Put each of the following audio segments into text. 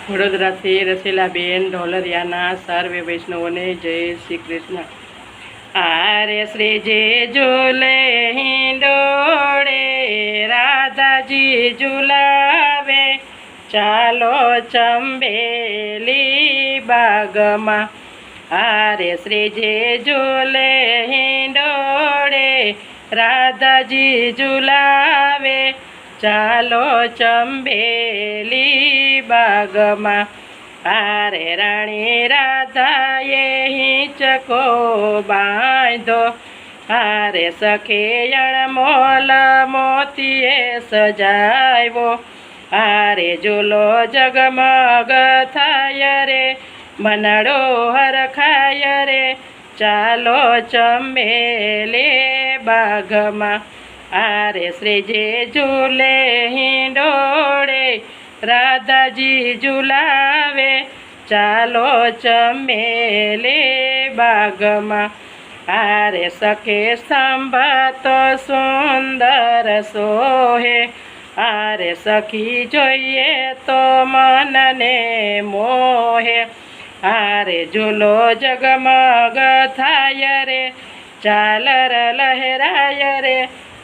વડોદરાથી રસીલાબેન ઢોલરિયાના સર્વે વૈષ્ણવોને જય શ્રી કૃષ્ણ। આરે શ્રીજી ઝૂલે હિંડોળે, રાધાજી ઝુલાવે, ચાલો ચંબેલી બાગમાં। આરે શ્રીજી ઝૂલે હિંડોળે, રાધાજી ઝુલાવે, ચાલો ચંબેલી બાગમાં। આરે રાણી રાધાએ હિંચકો બાંધો, આરે સખી અણમોલ મોતીએ સજાવ્યો, આરે ઝૂલો જગમગ થાય રે, મનડો હરખાય રે, ચાલો ચંબેલી બાગમાં। આરે શ્રીજી ઝૂલે હિંડોળે, રાધાજી ઝુલાવે, ચાલો ચંબેલી બાગમાં। આરે સખે સ્તંભ તો સુંદર સોહે, આરે સખી જોઈએ તો મનને મોહે, આરે ઝૂલો જગમગ થાય રે, ચાલર લહેરાય રે,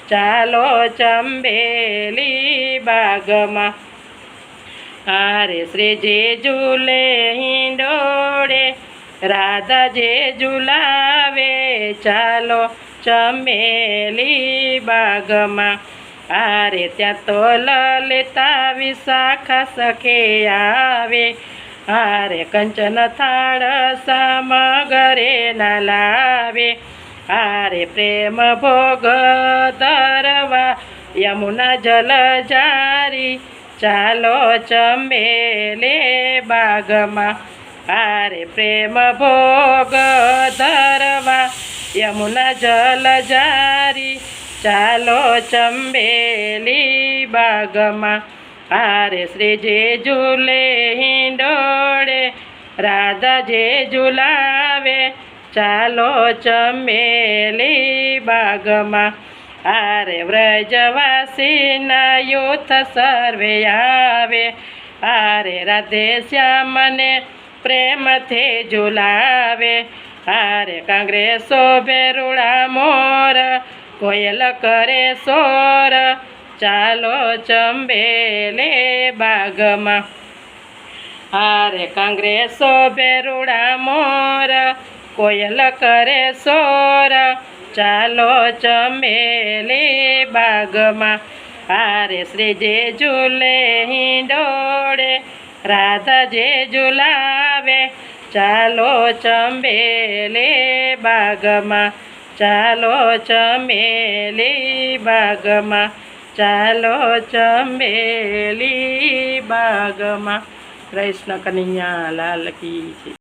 ચાલો ચંબેલી બાગમાં। આરે શ્રીજી ઝૂલે હિંડોળે, રાધાજી ઝુલાવે, ચાલો ચંબેલી બાગમાં। આરે ત્યાં તો લલિતા વિશાખા સખે આવે, આરે કંચન થાળ સામગરે ના લાવે, આરે પ્રેમ ભોગ ધરવા યમુના જલ જારી, ચાલો ચંબેલી બાગમાં। આરે પ્રેમ ભોગ ધરવા યમુના જલ જારી, ચાલો ચંબેલી બાગમાં। આરે શ્રીજી ઝૂલે હિંડોળે, રાધાજી ઝુલાવે, ચાલો ચંબેલી બાગમાં। આરે વ્રજવાસીના યુથ સર્વે આવે, આરે રાધે શ્યામને પ્રેમથી ઝુલાવે, આરે કાંગરે શોભે રૂડા મોર, કોયલ કરે સોર, ચાલો ચંબેલી બાગમાં। આરે કાંગરે શોભે રૂડા મોર, કોયલ કરે સોર, ચાલો ચંબેલી બાગમાં। આરે શ્રીજી ઝૂલે હિંડોળે, રાધાજી ઝુલાવે, ચાલો ચંબેલી બાગમાં, ચાલો ચંબેલી બાગમાં, ચાલો ચંબેલી બાગમાં। કૃષ્ણ કનૈયા લાલ કી જય।